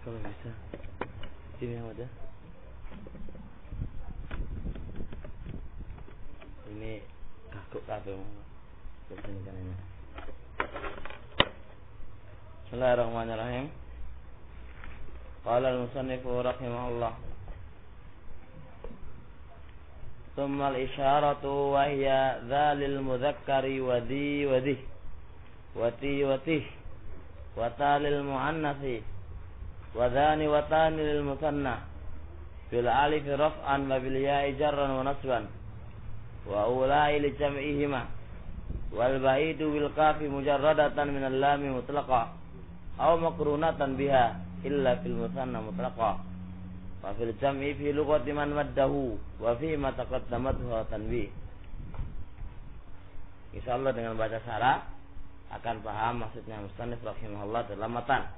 kalau bisa. Sini yang ada. Ini kakuk kabel. Sini kanannya. Bismillahirrahmanirrahim. Qala al-musannif rahimahullah. Thumma al-isharatu wa hiya dzalil mudzakkari wa di wa dih. Wa ti wa tih. Wa talil muannatsi. Wa dhani wa tani lil musanna. Bil alif raf'an wa bil ya'i jarran wa nasban. Wa ulai li jam'ihima. Wal ba'idu bil kafi mujarradatan min al-lam mutlaqa aw maqrunatan biha illa fil musanna mutlaqa. Wa fil jam'i fi lughati man maddahu wa fi ma taqaddamathu tanbih. Insyaallah dengan baca syarah akan paham maksudnya musannif rahimahullah dalam matan.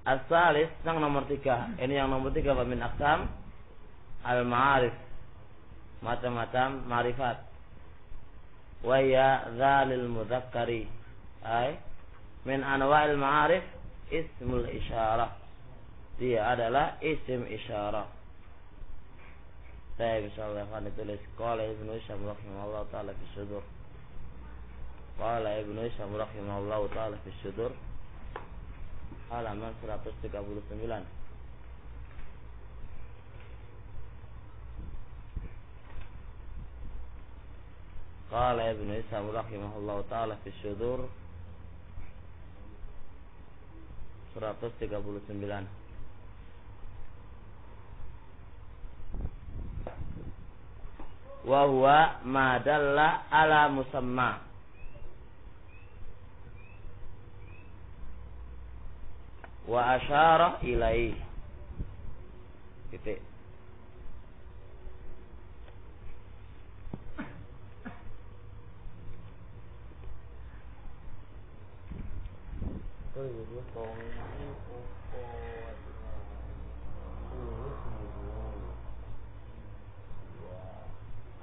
As-salis yang nomor 3. Ini yang nomor 3 min aqsam al-ma'arif. Macam-macam ma'rifat. Wa ya dzalil mudzakkari. Ay min anwa'il ma'arif ismul isyarah. Dia adalah isim isyarah. Saya insyaallah akan ditulis qala Ibnu Hisham rahimahullah taala fi sudur. Qala Ibnu Hisham rahimahullah taala fi sudur. Halaman 139. Qala Ibnu Hisham rahimahullah taala fi sudur 139. Wa huwa ma dalla ala musamma wa asyara ilaih. Titik.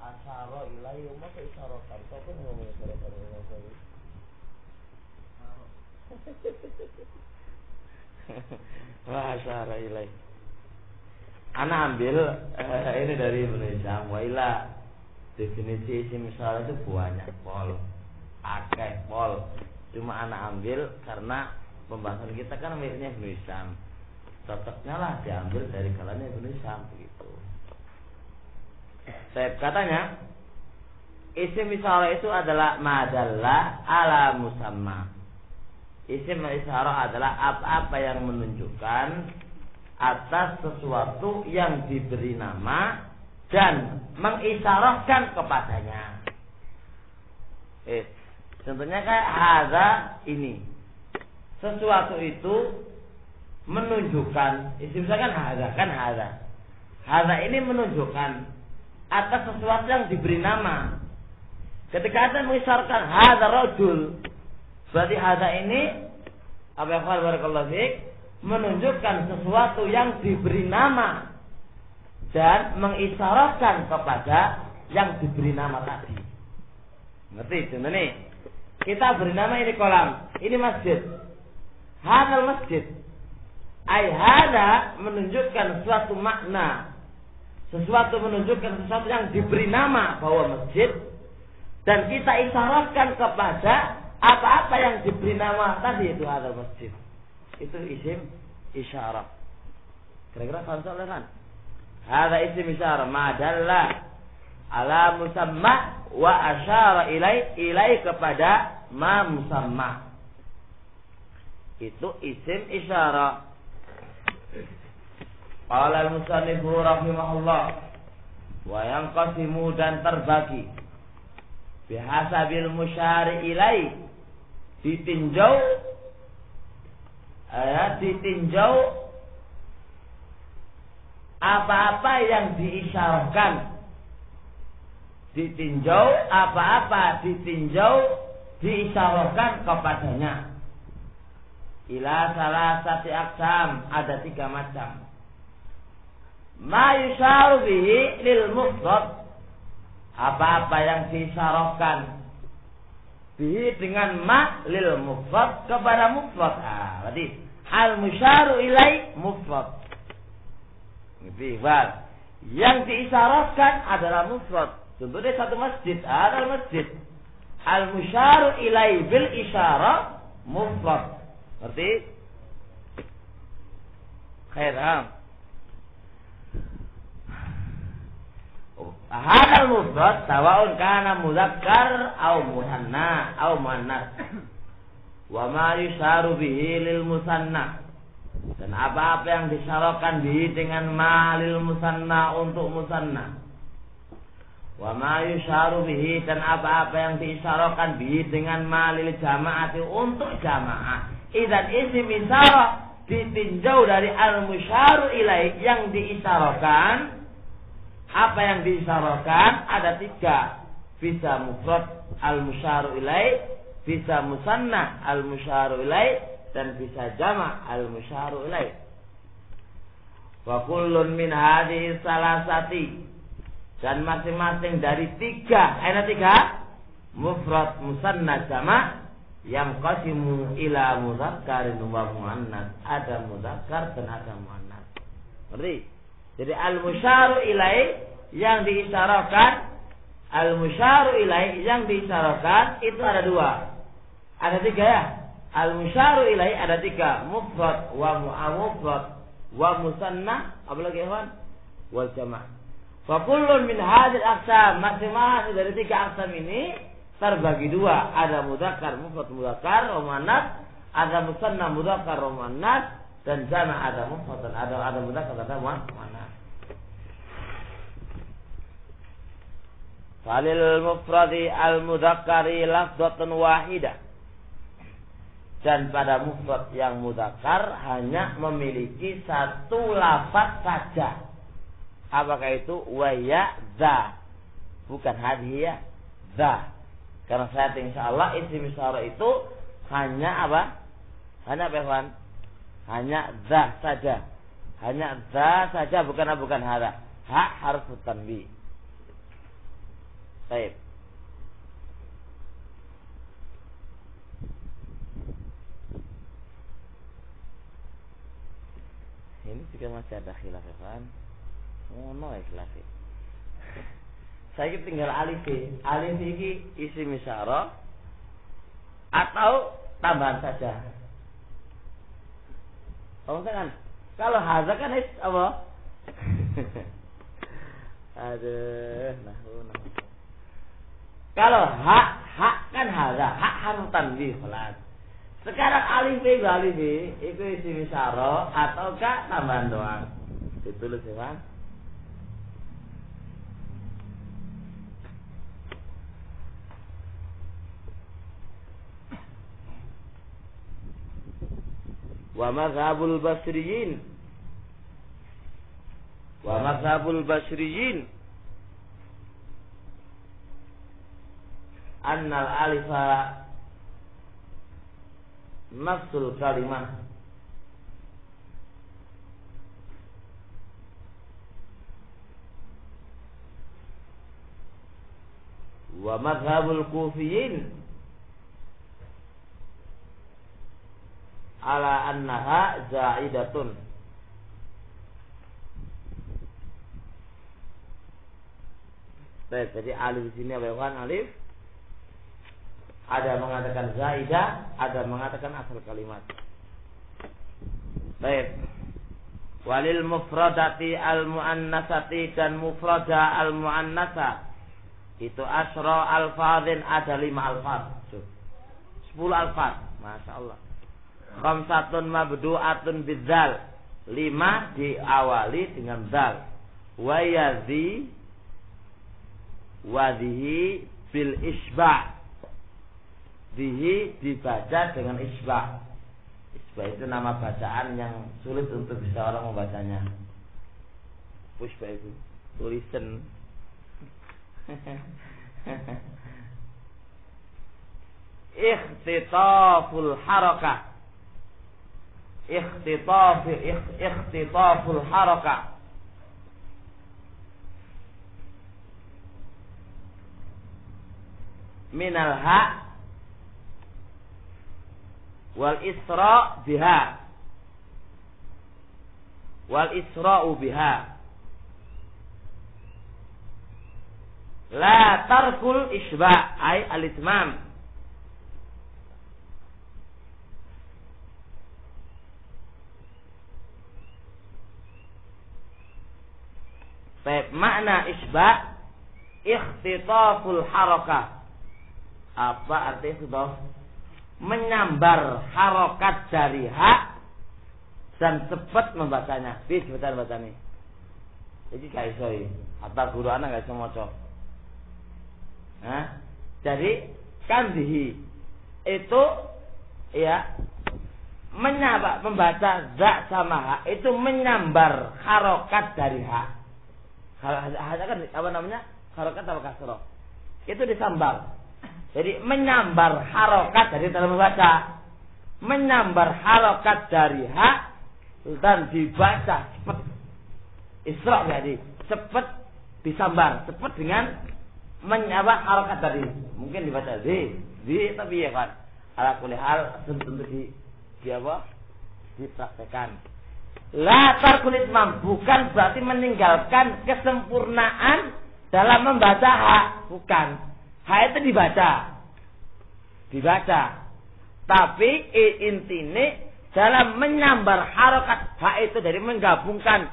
Asyara ilaih maka isyaratan tapi ngomong isyaratan ilaih. Wa asyara ilaih. Ana ambil ini dari Indonesia. Wa ila definisi isim isyarah itu banyak pol. Akeh pol. Cuma ana ambil karena pembahasan kita kan miliknya Ibnu Hisham. Cocoknya lah diambil dari kalangan Ibnu Hisham begitu. Saya katanya isim isyarah itu adalah madalla ala musamma. Isim isyarah adalah apa-apa yang menunjukkan atas sesuatu yang diberi nama dan mengisyarahkan kepadanya. Contohnya kayak hadza ini. Sesuatu itu menunjukkan isim misalkan hadza kan hadza. Hadza ini menunjukkan atas sesuatu yang diberi nama. Ketika ada mengisyarahkan hadza rajul, berarti hadza ini apa yang barakallahu fiik menunjukkan sesuatu yang diberi nama dan mengisyarahkan kepada yang diberi nama tadi. Ngerti? Contoh nih, kita beri nama ini kolam, ini masjid. Hadzal masjid. Ai hadza menunjukkan suatu makna. Sesuatu menunjukkan sesuatu yang diberi nama bahwa masjid dan kita isyaratkan kepada apa-apa yang diberi nama tadi itu hadzal masjid. Itu isim isyarah. Kira-kira paham soalnya kan? Hadza isim isyarah madalla ala musamma wa asyara ilai kepada ma musamma. Itu isim isyarah. Qala al-musannif rahimahullah wa yanqasimu dan terbagi bihasabil musyari ilai ditinjau apa-apa yang diisyarahkan. Ditinjau apa-apa diisyarahkan kepadanya. Ila salasati aqsam, ada 3 macam. Ma yusyaru bihi lil mufrad, apa-apa yang diisyarahkan bihi dengan ma lil mufrad kepada mufrad. Berarti al-musyaru ilai mufrad. Yang diisyaratkan adalah mufrad. Contohnya satu masjid, ada masjid. Al-musyaru ilai bil isyarah mufrad. Berarti khairam. Hadal mufrad sawaun kana mudzakkar aw muannas. Wa ma yusharu bihi lil musanna. Dan apa-apa yang disyaratkan bihi dengan ma lil musanna untuk musanna. Wa ma yusharu bihi dan apa-apa yang disyaratkan bihi dengan ma lil jama'ati untuk jamaah. Idzan isim isyarah ditinjau dari al-musyaru ilaih yang diisyaratkan. Apa yang diisyaratkan ada 3. Bisa mufrad al-musyaru ilaih, bisa musanna al-musyaru ilaih, dan bisa jama' al-musyaru ilaih. Wa kullun min hadhihi salasati, dan masing-masing dari 3, ada 3 mufrad musanna jama' yang qasimu ila mudzakkarin wa muannas, ada mudzakkar dan ada muannas. Berarti jadi al-musyaru ilaih yang diisyaratkan, al-musyaru ilaih yang diisyaratkan itu ada 2. Ada 3 ya. Al-musyaru ilaih ada 3, mufrad wa mu'amufrad wa musanna, apalagi ikhwan? Wal jama'. Fa kullun min hadhil aqsam, masing-masing dari 3 aqsam ini terbagi 2, ada mudzakkar mufrad mudzakkar wa muannas, ada musanna mudzakkar wa muannas, dan jama' ada mufrad dan ada mudzakkar ada muannas. Falil mufradi al-mudzakkari lafdzatun wahidah. Dan pada mufrad yang mudzakkar hanya memiliki 1 lafaz saja. Apakah itu? Wa ya za. Bukan hadhiya, za. Karena saya insyaallah isim isyarah itu hanya apa? Hanya apa, Ikhwan? Hanya za saja. Hanya za saja, bukan hada. Ha harfu tanbih. Baik. Ini juga masih ada khilaf kan? No khilaf. Saya tinggal alif. Alif ini isim isyarah atau tambahan saja. Oh kan? Kalau hadza kan apa? Aduh, nahu. Kalau hak kan hadza, hak harus tanbih kelas. Sekarang alif itu isim isyarah ataukah tambahan doang? Ditulis ya, Bang. Wa mazhabul basriyin annal alifa nafsul kalimah wa madhabul kufiyin ala annaha za'idatun. Baik, jadi alif di sini apa ya, alif? Ada mengatakan zaidah, ada mengatakan asal kalimat. Baik. Walil mufradati al-muannasati dan mufrada al-muannasa itu asra alfadhin, ada 5 alfaz. 10 alfaz. Masya Allah. Khamsatun mabdu'atun bidzal. 5 diawali dengan dzal. Wa yadhi wadhihi bil isba'. Dihi dibaca dengan isba'. Isba' itu nama bacaan yang sulit untuk bisa orang membacanya. Isba' itu tulisan. Ikhtitaful harakah. Ikhtitaful harakah. Minal ha' wal isra biha wal isra'u biha. La tarkul isba' ay al-itmam. Baik, makna isba' ikhtitaful harakah. Apa arti ikhtitaf? Menyambar harokat dari hak dan cepat membacanya. Bis sebentar bacanya. Jadi gak iso iki. Hatta guru anak gak iso maca. Nah, jadi kandihi itu ya membaca za sama hak itu menyambar harokat dari hak. Hanya kan apa namanya? Harokat atau kasroh? Itu disambar. Jadi menyambar harokat dari dalam membaca, menyambar harokat dari hak dan dibaca cepat. Isra jadi cepat disambar, cepat dengan menyambar harokat dari. Mungkin dibaca di tapi ya kan. Ala kulli hal tentu di apa? Dipraktekan. La tarkul itmam bukan berarti meninggalkan kesempurnaan dalam membaca hak, bukan. Hak itu dibaca. Tapi intine dalam menyambar harokat hak itu dari menggabungkan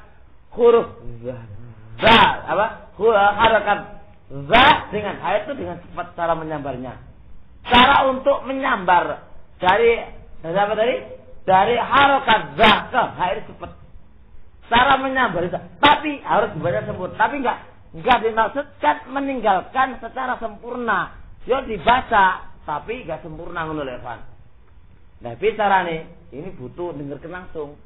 huruf za harokat za dengan hak itu dengan cepat cara menyambarnya. Cara untuk menyambar dari harokat za ke hak itu cepat. Cara menyambar itu, tapi harus dibaca sempurna. Tapi enggak dimaksudkan meninggalkan secara sempurna. Yo dibaca tapi enggak sempurna ngono lho, Pak. Nah, carane ini butuh dengarkan langsung.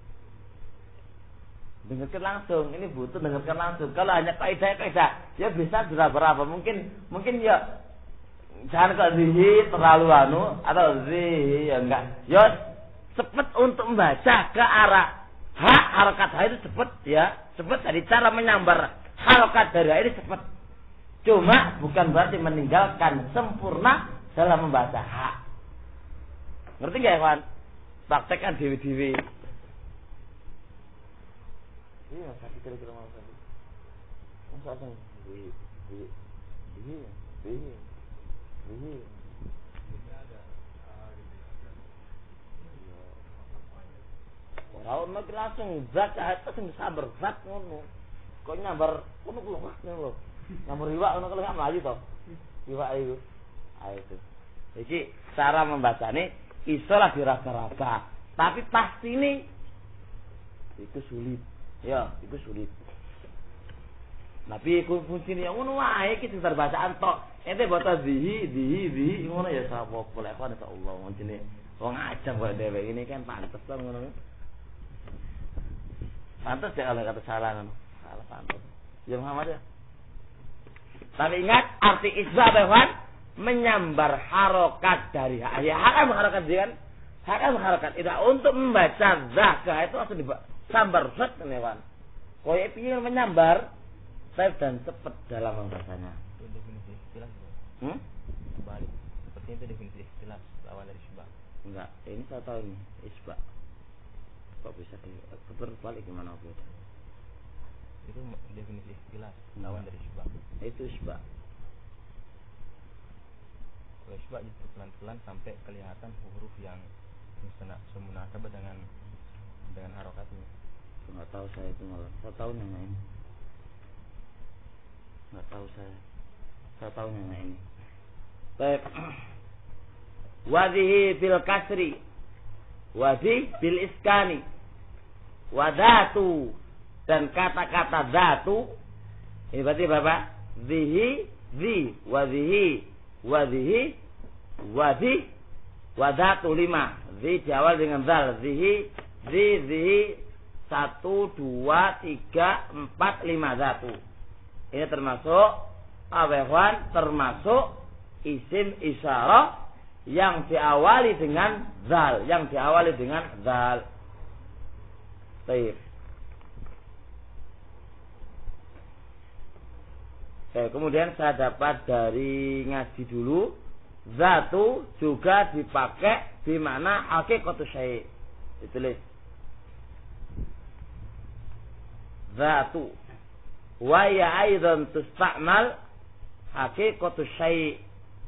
Ini butuh dengarkan langsung. Kalau hanya kaidah, ya bisa berapa. Mungkin ya jangan ke zihi terlalu atau zihi ya enggak. Yo cepat untuk membaca ke arah hak harokat hak itu cepat ya. Cepat dari cara menyambar harokat dari ini cepat. Cuma bukan berarti meninggalkan sempurna dalam membaca hak. Ngerti nggak ya, kawan? Praktekkan dewi-dewi. Iya, kasih kira-kira mau tadi. Masa asal? Orang nak langsung zat itu sing sabar zat ngono. Kok nyambar ngono kuwi lho. Nyambar iwak ngono kalau enggak mlayu to. Iwak itu. Itu. Iki cara membacane iso lah diraba-raba. Tapi pasti ini itu sulit. Ya, itu sulit. Tapi iku kuncine yang ngono wae iki sekedar bacaan tok. Ente baca zihi ngono ya sapa boleh kan insyaallah kuncine. Wong ajeng kok dhewe ini kan pantes to ngono. Pantes ya kalau kata salah kan. Salah pantes. Ya Muhammad ya. Tapi ingat arti isba bahwan menyambar harokat dari hak. Ya hak harokat kan? Hak harokat. Itu untuk membaca zakah itu harus disambar zat kan. Koyo piye menyambar baik dan cepat dalam membacanya. Itu definisi istilah. Balik. Seperti itu definisi istilah lawan dari isba. Enggak, ini saya tahu ini isba. Kok bisa terbalik gimana Bu? Itu definisi istilah lawan dari isba. Itu isba. Kalau isba itu pelan-pelan sampai kelihatan huruf yang semunasabah dengan harokatnya. Enggak tahu saya itu malah. Saya tahu nanya ini. Enggak tahu saya. Saya tahu nanya ini. Baik. Wadhihi bil kasri. Wadhi bil iskani. Wadatu. Dan kata-kata datu. Ini berarti Bapak. Zihi. Zi. Wadhihi. Wadhihi. Wadhi. Wadatu 5. Zi diawal dengan zal. Zihi. Zi. Zihi. 1, 2, 3, 4, 5 datu. Ini termasuk awehwan. Termasuk isim isyarah yang diawali dengan zal, Baik. Kemudian saya dapat dari ngaji dulu, zatu juga dipakai di mana hakikatu syai'. Ditulis. zatu. Wa ya aidan tusta'mal haqiqatu syai'.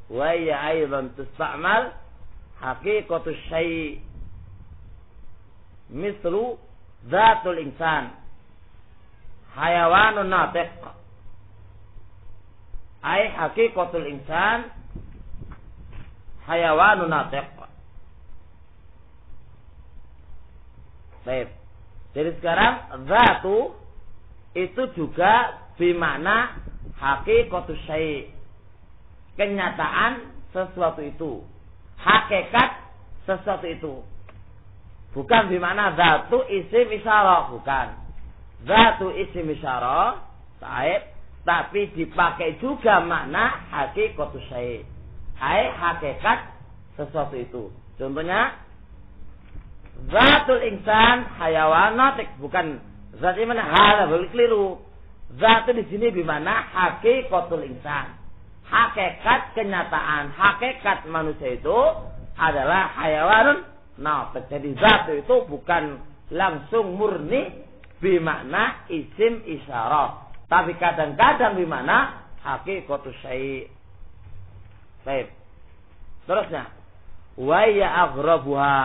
Wa ya aidan tusta'mal haqiqatu syai'. Mislu zatul insan. Hayawanun natiq. Ai haqiqatul insan hayawanun natiq. Baik. Jadi sekarang zatu itu juga bermakna haqiqatus syai'. Kenyataan sesuatu itu. Hakikat sesuatu itu. Bukan bermakna zatu isim isyarah, bukan. Zatu isim isyarah, tapi dipakai juga makna haqiqatus syai'. Hakikat sesuatu itu. Contohnya zatul insan hayawan natik, bukan zat ini mana hal boleh keliru. Zat di sini bermakna haqiqatul insan. Hakikat kenyataan, hakikat manusia itu adalah hayawanun natik. Jadi zat itu bukan langsung murni bermakna isim isyarah, tapi kadang-kadang bermakna haqiqatus syai'. Baik. Terusnya wa ya aghrabuha.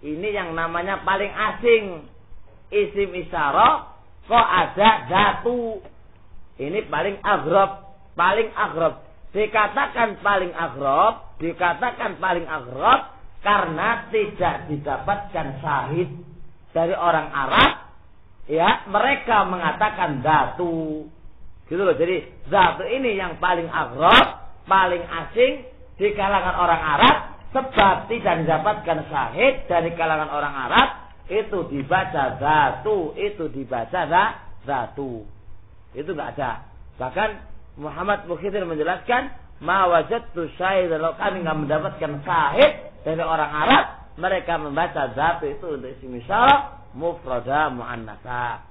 Ini yang namanya paling asing. Isim isyarah kok ada zatu. Ini paling aghrab. Paling aghrab. Dikatakan paling aghrab karena tidak didapatkan syahid dari orang Arab. Ya, mereka mengatakan zatu. Gitu loh. Jadi zatu ini yang paling aghrab, paling asing di kalangan orang Arab. Sebab tidak didapatkan syahid dari kalangan orang Arab, itu dibaca zatu, itu dibaca zatu. Itu enggak ada. Bahkan Muhammad Mukhidir menjelaskan, ma wajadtu syahid, kalau kami enggak mendapatkan syahid dari orang Arab, mereka membaca zatu itu untuk isim isyarah mufrada muannatsa.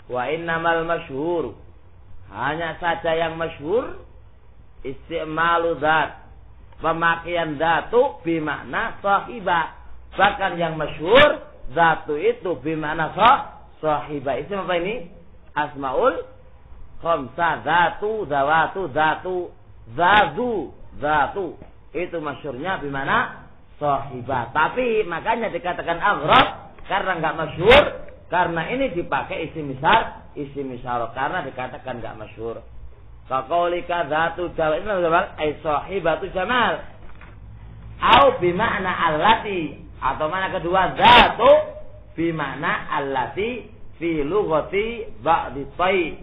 Wa innamal masyhur, hanya saja yang masyhur istimalu zat, pemakaian zatu bimakna sahibah. Bahkan yang masyhur zatu itu bimakna sahibah. Isim apa ini? Asmaul khamsah. Zatu, zawatu, zatu, zatu. Itu masyhurnya bimakna sahibah. Tapi makanya dikatakan aghrab karena enggak masyhur, karena ini dipakai isim isyarah karena dikatakan enggak masyhur. Faqaulika zatu jamal, ini ay sahibatu jamal. Au bimakna allati, atau mana kedua zatu bimakna allati fi lughati ba'di tay.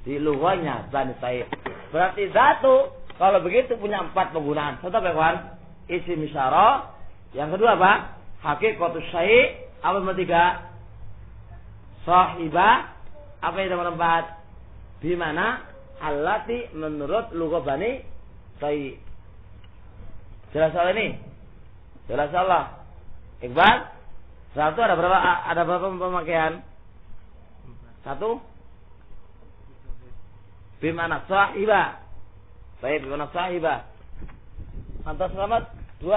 Di lughahnya ba'di tay. Berarti zatu kalau begitu punya 4 penggunaan. Satu apa kawan? Isim isyarah. Yang kedua apa? Haqiqatus syai'. Apa nomor 3? Sahibah. Apa yang nomor 4? Bimana allati menurut lughah Bani Tay. Jelas soal ini? Jelas Allah. Iqbal? Satu ada berapa? Ada berapa pemakaian? 1. Bimana sahibah. Baik, bimana sahibah. Antar selamat 2.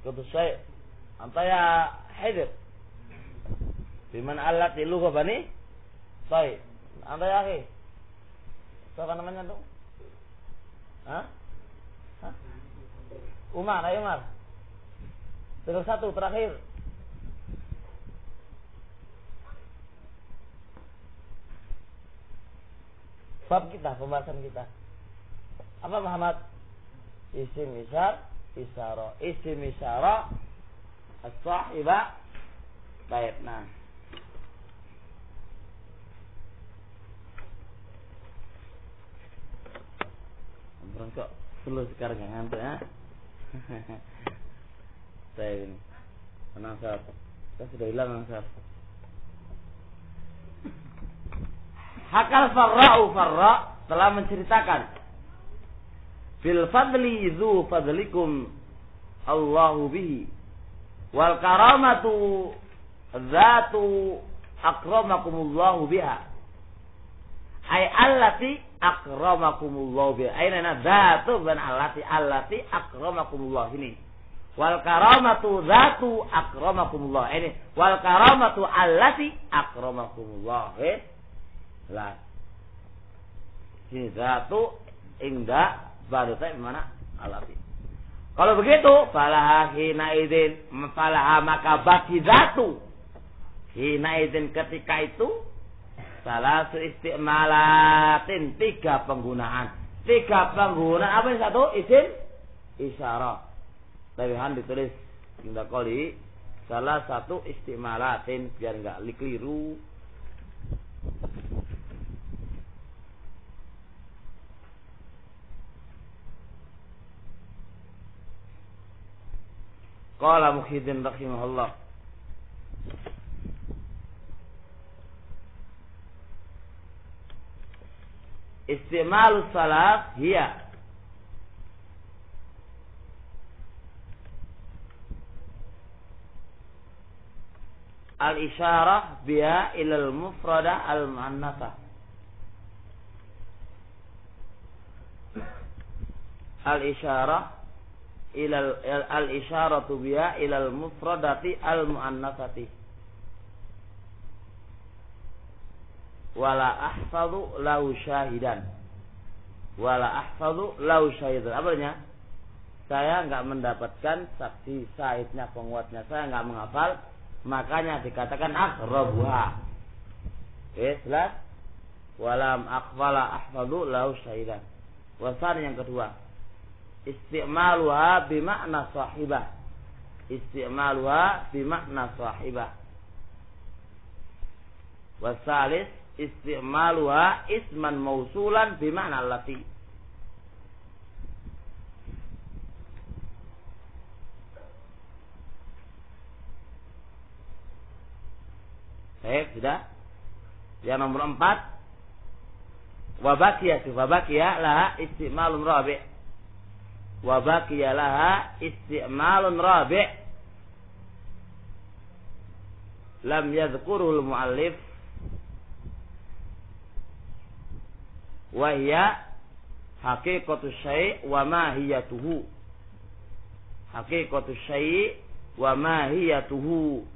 Aku saya anta ya hadir. Biman alat di lughah Bani Tay. Anta ya akhi. Siapa namanya tuh? Hah? Umar, ayo Umar. Tinggal 1 terakhir. Bab kita, pembahasan kita. Apa Muhammad? Isim isyarah. Isim isyarah as-sahibah. Baik, nah. Kok perlu sekarang yang ngantuk ya. Saya ini tenang saat kita sudah hilang saat. Hakal farra telah menceritakan bil fadli dzu fadlikum Allahu bihi wal karamatu dzatu akramakumullahu biha. Ay allati akramakumullah biha. Aina dzatu ban allati akramakumullah ini. Wal karamatu dzatu akramakumullah. Ini wal karamatu allati akramakumullah. Lah. Ini dzatu inda baru teh mana allati. Kalau begitu falaha hina idzin falaha maka baki dzatu. Hina idzin ketika itu salasu istimalatin 3 penggunaan. 3 penggunaan apa yang satu? Isim isyarah. Tabihan ditulis indah kali salah satu istimalatin biar enggak keliru. Qala Muhyiddin rahimahullah. Istimalus salaf hiya al-isyarah biha ilal mufradah al-mu'annasah. Al-isyaratu biha ilal mufradati al-mu'annasati. Wala ahfadhu lahu syahidan. Apa artinya? Saya enggak mendapatkan saksi syahidnya, penguatnya. Saya enggak menghafal. Makanya dikatakan akhrabuha. Jelas? Walam akhwala ahfadhu lahu syahidan. Wasan yang kedua. Isti'maluha bimakna sahibah. Wasalis isti'maluha isman mausulan bimakna allati. Sudah. Yang nomor 4 wabaqiya laha isti'malun rabi'. Wabaqiya laha isti'malun rabi'. Lam yadhkuruhu al-muallif wa hiya haqiqatu syai' wa mahiyatuhu. Haqiqatu syai' wa mahiyatuhu.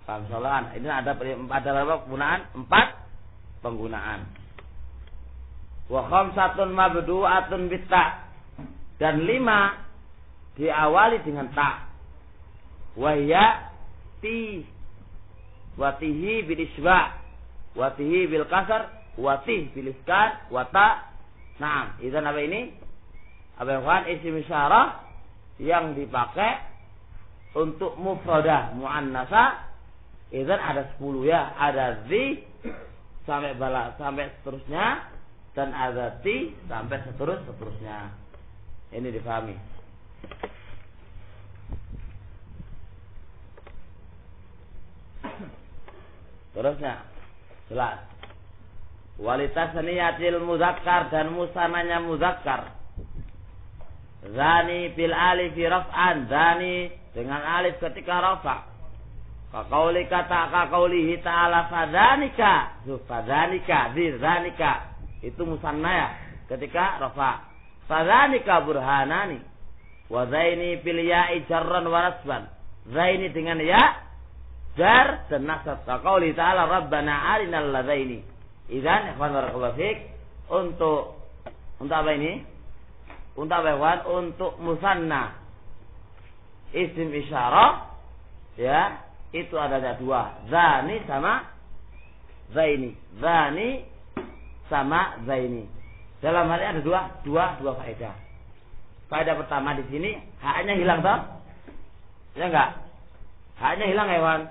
Paham soalan? Ini ada berapa penggunaan? 4 penggunaan. Wa khamsatun mabdu'atun bitta. Dan 5 diawali dengan ta. Wa hiya ti wa tihi bil isba, wa tihi bil kasar, wa tih bil iskan, wa ta. Naam, idzan apa ini? Apa yang isim isyarah yang dipakai untuk mufradah muannasah. Idzan ada 10 ya, ada zi sampai seterusnya dan ada ti sampai seterusnya. Ini difahami. Terusnya jelas. Walitasniyatil muzakkar dan musananya muzakkar. Zani bil alif raf'an, zani dengan alif ketika rafa'. Kaulihi ta'ala fadzanika, dzalika itu musanna ya ketika rafa. Fadzanika burhanani wa zaini bil ya'i jarran wa nasban. Zaini dengan ya jar dan nasab. Qauli ta'ala rabbana arinal ladzaini. Idzan ikhwan barakallahu fik untuk apa ini? Untuk apa ikhwan? Untuk musanna isim isyarah ya. Itu ada 2, zani sama zaini. Zani sama zaini. Dalam hal ini ada dua faedah. Faedah pertama di sini haknya hilang toh? Ya enggak? Haknya hilang hewan.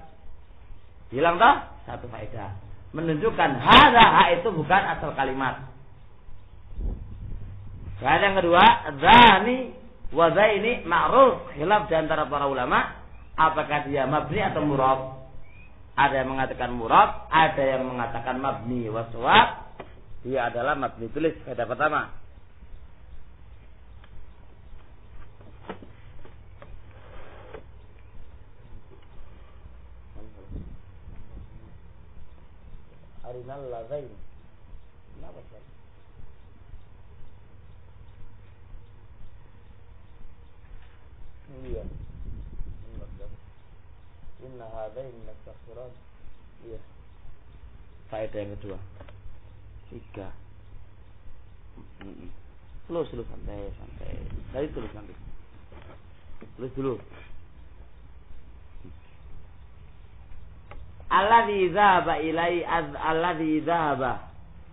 Hilang toh? Satu faedah. Menunjukkan hak itu bukan asal kalimat. Faedah yang kedua, zani wa zaini ma'ruf, khilaf di antara para ulama. Apakah dia mabni atau murab? Ada yang mengatakan murab, ada yang mengatakan mabni. Waswab dia adalah mabni. Tulis faedah pertama. Arinal ladzain. Kenapa sih? Iya. Inna hadaini nastaghfiran. Iya. Faedah yang kedua. 3. Terus santai. Dari terus nanti. Terus dulu. Alladzi dzahaba ilai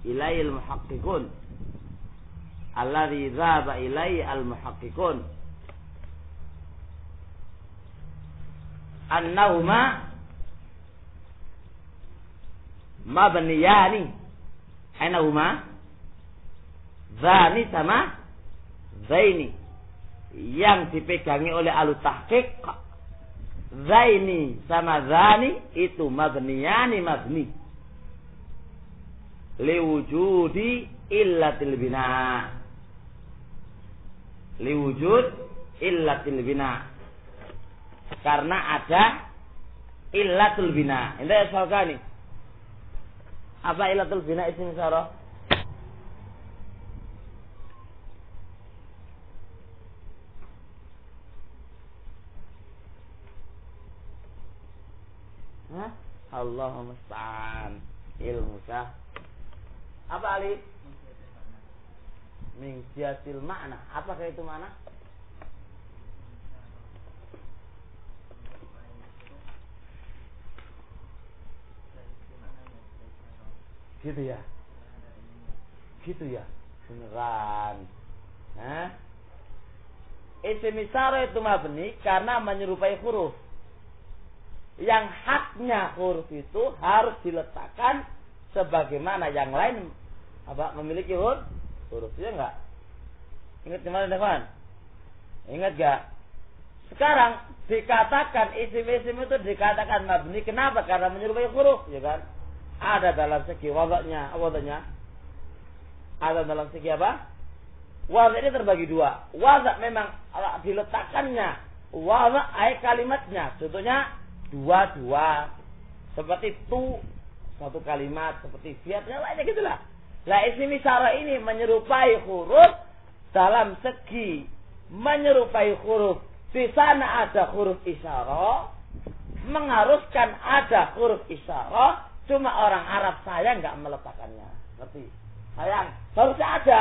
al-muhaqqiqun. Alladzi dzahaba ilai al-muhaqqiqun. Annahuma mabniyani. Annahuma zani sama zaini. Yang dipegangi oleh ahli tahqiq, zaini sama zani itu mabniyani mabni liwujudi illatil bina. Liwujud illatil bina. Karena ada illatul bina. Ini soal gani. Apa illatul bina isim isyarah? Allahumma musta'an. Ilmu sah. Apa alif? Min siyasil makna. Apakah itu mana? Gitu ya. Beneran. Isim isyarah itu mabni karena menyerupai huruf. Yang haknya huruf itu harus diletakkan sebagaimana yang lain memiliki huruf ya enggak? Ingat gimana teman? Ingat enggak? Sekarang dikatakan isim-isim itu dikatakan mabni kenapa? Karena menyerupai huruf, ya kan? Ada dalam segi wadahnya. Ada dalam segi apa? Wadah ini terbagi dua. Wadah memang diletakkannya. Wadah kalimatnya. Contohnya dua seperti tu satu kalimat, seperti fiatnya lainnya gitulah. Lah isim isyarah ini menyerupai huruf dalam segi menyerupai huruf. Di sana ada huruf isyarah, mengharuskan ada huruf isyarah, cuma orang Arab saya enggak meletakkannya. Ngerti? Sayang, harusnya ada.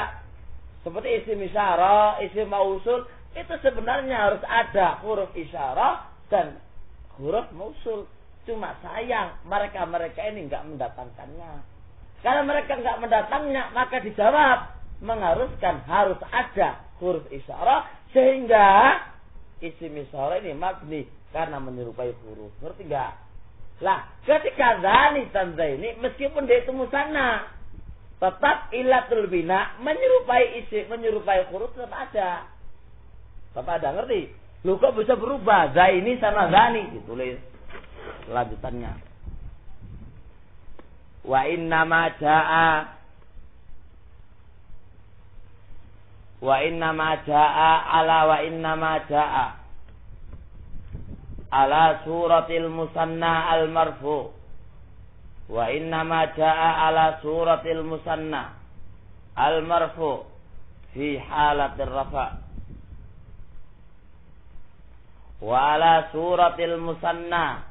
Seperti isim isyarah, isim mausul itu sebenarnya harus ada huruf isyarah dan huruf mausul. Cuma sayang mereka ini enggak mendatangkannya. Karena mereka enggak mendatangnya, maka dijawab mengharuskan harus ada huruf isyarah sehingga isim isyarah ini mabni karena menyerupai huruf. Ngerti enggak? Lah, ketika zani dan zaini meskipun dia itu musanna, tetap illatul bina menyerupai isim, menyerupai huruf tetap ada. Tetap ada, ngerti? Lu kok bisa berubah zaini sama zani? Ditulis lanjutannya. Wa inna ma jaa ala suratil musanna al marfu. Wa inna ma jaa ala suratil musanna al marfu fi halatir rafa. Wa ala suratil musanna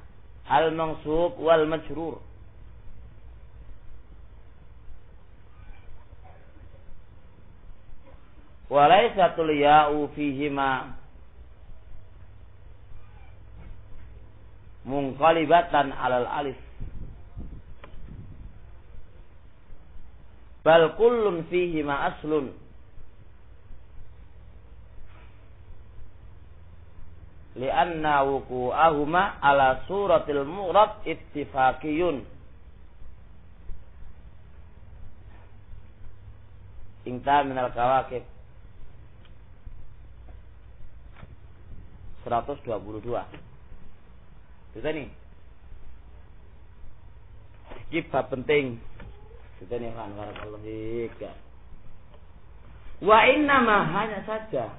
al mansub wal majrur. Wa laysatul ya'u fihima munqalibatan alal alif, bal kullun fihima aslun lianna wuqu'ahuma ala suratil mu'rab ittifaqiyun. Inta minal kawakib 122. Kita nih kitab penting. Kita nih kan barakallahu fiik. Wa innama hanya saja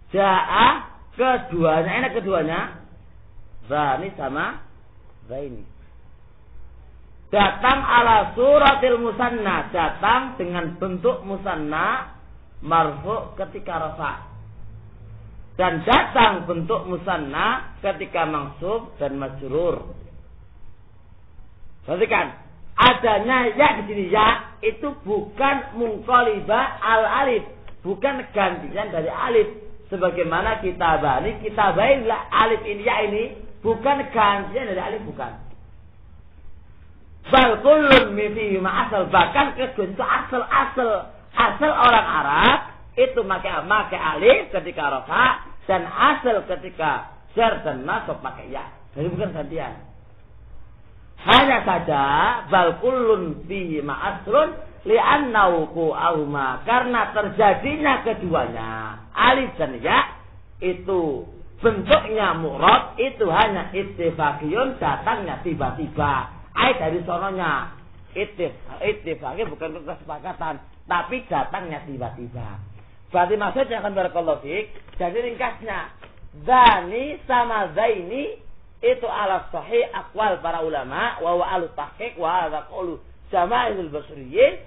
jaa keduanya, enak keduanya zani sama zaini. Datang ala suratil musanna, datang dengan bentuk musanna marfu ketika rafa. Dan datang bentuk musanna ketika mansub dan majrur. Perhatikan, adanya ya di sini ya itu bukan munqalibah al alif, bukan gantian dari alif. Sebagaimana kitabainlah alif ini ya ini bukan gantian dari alif, bukan. Bal kullun fihi asal, bahkan kedua itu asal orang Arab itu pakai alif ketika rafa dan asal ketika jar dan nasab pakai ya. Jadi bukan gantian. Hanya saja bal kullun fihi asrun li'annahu qa'uma, karena terjadinya keduanya alif dan ya itu bentuknya mu'rab itu hanya ittifaqiyun, datangnya tiba-tiba. Dari sononya ittifaqi bukan kesepakatan, tapi datangnya tiba-tiba. Berarti maksudnya akan barakallahu fiik. Jadi ringkasnya zani sama zaini itu ala sahih aqwal para ulama wa alu tahqiq wa hadza qaulu jama'il basriyin,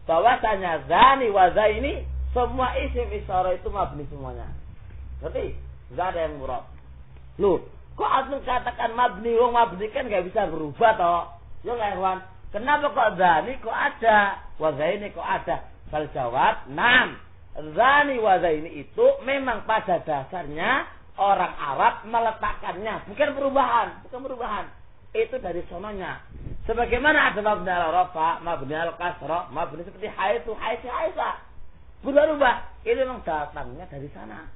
bahwasanya zani wa zaini semua isim isyarah itu mabni semuanya. Berarti enggak ada yang murad. Loh, kok antum katakan mabni? Wong mabni kan enggak bisa berubah toh. Ya enggak, Irwan? Kenapa kok zani kok ada, wa zaini kok ada? Kalau jawab, "Naam." Zani wa zaini itu memang pada dasarnya orang Arab meletakkannya, bukan perubahan. Itu dari sononya. Sebagaimana ada mabni al rafa, mabni al kasra, mabni seperti haitsa. Berubah. Ini memang datangnya dari sana.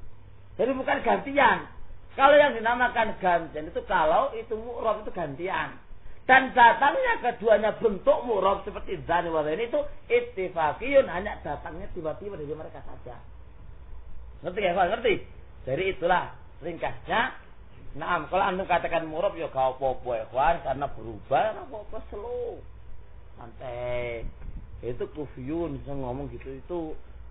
Jadi bukan gantian. Kalau yang dinamakan gantian itu kalau itu mu'rab itu gantian. Dan datangnya keduanya bentuk mu'rab seperti zani wa zaini itu ittifaqiyun, hanya datangnya tiba-tiba dari mereka saja. Ngerti ya, Pak? Ngerti? Jadi itulah ringkasnya. Nah, kalau antum katakan mu'rab ya gak apa-apa, ikhwan, karena berubah apa-apa, slow. Santai. Itu kufiyun bisa ngomong gitu itu.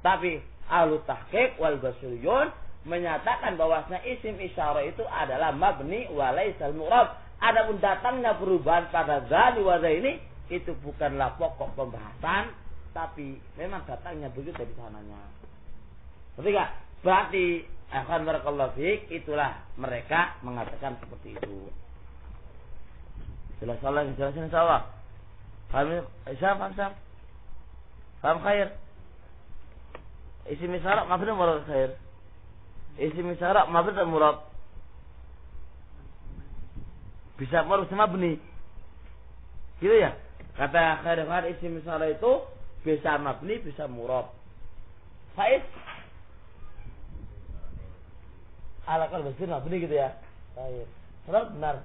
Tapi ahlu tahqiq wal basriyun menyatakan bahwasanya isim isyarah itu adalah mabni wa laisal mu'rab. Adapun datangnya perubahan pada zani wa zaini itu bukanlah pokok pembahasan, tapi memang datangnya begitu dari sananya. Ketika berarti akan barakallahu fiik, itulah mereka mengatakan seperti itu. Jelas Allah, jelasin insyaallah. Paham khair. Isim isyarah mabni murad khair. Isim isyarah mabni dan murad. Bisa murad sama mabni. Gitu ya? Kata khair isim isyarah itu bisa mabni, bisa murad. Faiz ala kal basir mabni gitu ya. Baik. Benar.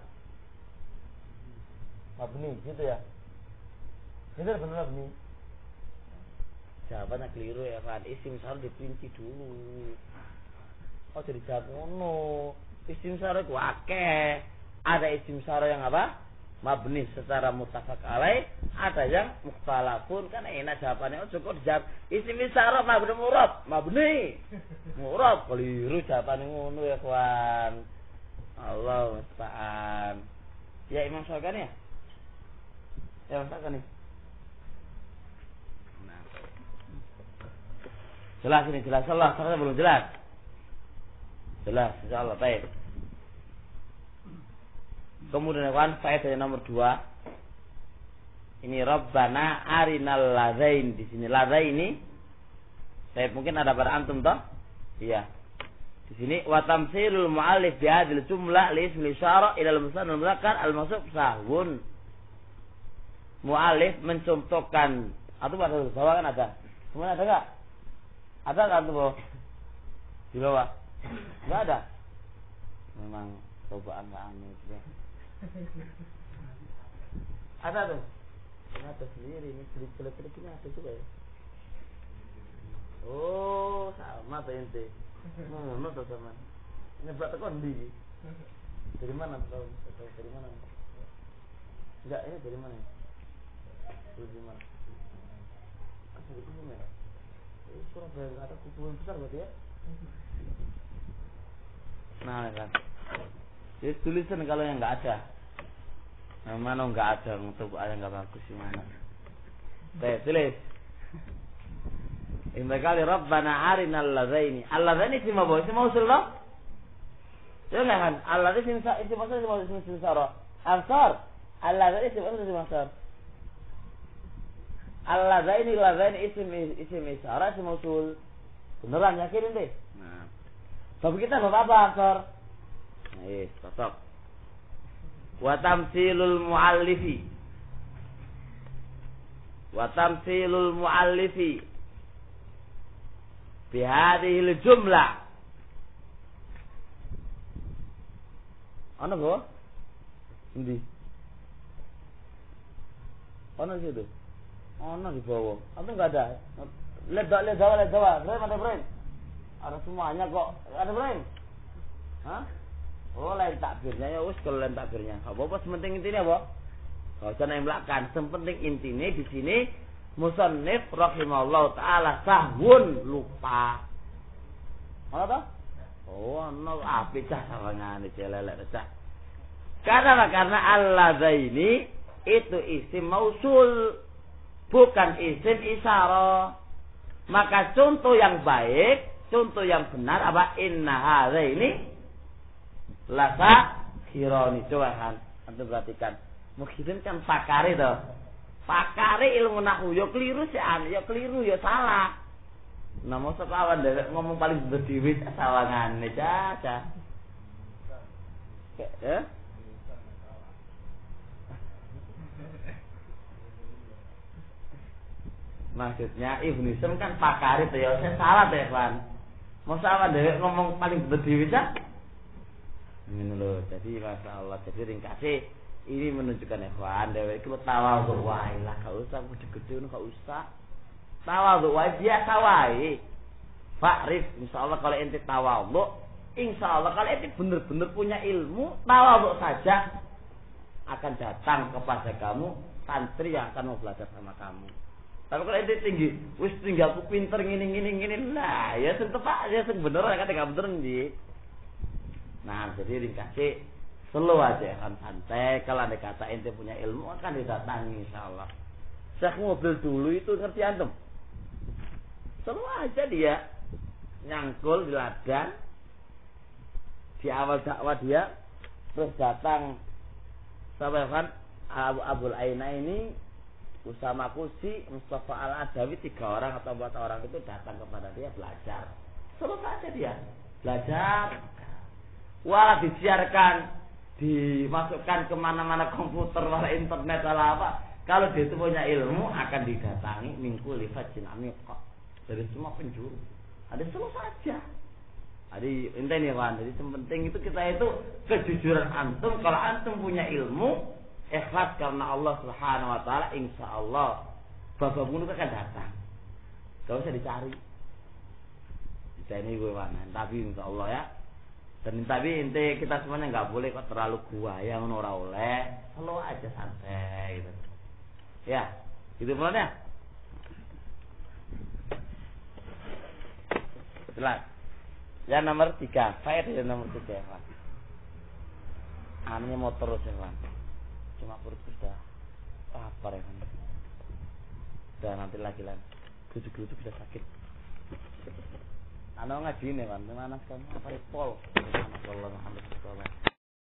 Mabni gitu ya. Benar mabni. Jawabannya keliru ya kan. Isim isyarah diperinci dulu. Oh jadi jawab ngono. Isim isyarah ku akeh. Ada isim isyarah yang apa? Mabni secara muttafaq alaih, ada yang mukhtalafun. Kan enak jawabannya. Oh cukup dijawab isim isyarah mabni murad. Mabni murad, keliru jawabannya ngono ya kawan. Allah musta'an. Ya Imam Syafi'i ya? Ya Imam Syafi'i. Nah. Jelas ini, jelas Allah, sekarang belum jelas. Jelas, insyaallah, baik. Kemudian kawan, faedah yang nomor 2. Ini Rabbana arinal ladzain. Di sini ladzain ini saya mungkin ada pada antum toh? Iya. Di sini wa tamtsilul muallif bi hadhil jumlah li ismi isyarah ila al-musanna al-muzakkar al-mansub sahwun. Muallif mencontohkan atau pada bawah kan ada. Kemudian ada enggak? Ada enggak tuh? Di bawah. Enggak ada. Memang cobaan enggak aneh ya. Ada tuh. Ini ada sendiri, ini celik-celik ini ada juga ya. Oh, sama tuh ente. Ngono tuh sama. Ini buat kondi. Dari mana tuh? Dari mana? Enggak, ini dari mana? Dari mana? Asal itu mana? Ini Surabaya enggak ada kuburan besar berarti ya? Nah, kan. Jadi tulisan kalau yang enggak ada. Nah, mana enggak ada untuk ayat enggak bagus gimana? Tulis. Inna kali Rabbana arinal ladzaini. Al-ladzaini si mausul loh? Ya enggak kan? Allah itu isim masdar isim isyarah. Ansar. Allah itu isim masdar isim masdar. Allah ini isim isyarah isim mausul. Beneran yakin deh. Nah. Bab kita bab apa Ansar? Nah, cocok. Wa tamtsilul muallifi. Wa tamtsilul muallifi bi hadhil jumlah. Ana go? Endi? Ana situ. Ana di bawah. Atau enggak ada? Lihat Jawa. Ibrahim ada Ibrahim. Ada semuanya kok. Ada Ibrahim. Hah? Oh, lain takbirnya ya wis kalau lain takbirnya. Apa-apa sementing intinya apa? Enggak usah nemplakan. Sementing intinya di sini musannif rahimahullah taala sahwun lupa. Ana ta? Oh, ana apik cah sawangane celelek cah. Karena allazaini itu isim mausul bukan isim isyarah. Maka contoh yang baik, contoh yang benar apa? Inna hadzaini lasa khironi. Coba kan antum perhatikan. Mukhirin kan pakare to. Pakare ilmu nahwu yo keliru sih yo keliru yo salah. Nah mosok awan dhewek ngomong paling bener dhewe sawangane caca. Ya? Maksudnya Ibnu Hisam kan pakar itu ya, saya salah deh kan. Masa awan dhewek ngomong paling bener dhewe ta? Ngene lho. Jadi masyaallah jadi ringkasih ini menunjukkan ikhwan dhewek iku tawadhu wae lah, gak usah gede-gede gak usah. Tawadhu wae biasa wae. Fakrif insyaallah kalau ente tawadhu, insyaallah kalau ente bener-bener punya ilmu, tawadhu saja akan datang kepada kamu santri yang akan mau belajar sama kamu. Tapi kalau ente tinggi, wis tinggal aku pinter ngini lah, ya sing tepak, ya sing bener kan gak bener ndi. Nah, jadi ringkasih slow aja kan santai. Kalau ada kata ente punya ilmu akan didatangi insyaallah. Syekh mobil dulu itu ngerti antum? Slow aja dia nyangkul di ladang di awal dakwah dia, terus datang sampai kan Abul Aina ini, Usama Kusi, Mustafa Al-Adawi, 3 orang atau 4 orang itu datang kepada dia belajar. Slow aja dia belajar. Walau disiarkan, dimasukkan kemana-mana komputer, wala internet, wala apa. Kalau dia itu punya ilmu akan didatangi mingkul lifat jinami kok dari semua penjuru. Ada semua saja. Jadi intinya kan, jadi yang penting itu kita itu kejujuran antum. Kalau antum punya ilmu, ikhlas karena Allah Subhanahu Wa Taala, insya Allah babak bunuh akan datang. Gak usah dicari. Kita ini gue mana, tapi insya Allah ya. Dan tapi inti kita semuanya nggak boleh kok terlalu guaya ora oleh, slow aja santai gitu. Ya, itu mulanya. Jelas. Yang nomor 3, faedah yang nomor 3 ya, Pak. Aneh mau terus ya, Pak. Cuma perut sudah lapar ya, Pak. Udah nanti lagi lah. Gejuk-gejuk bisa sakit. Ano ngaji ini kan, mana sekarang apa pol? Alhamdulillah.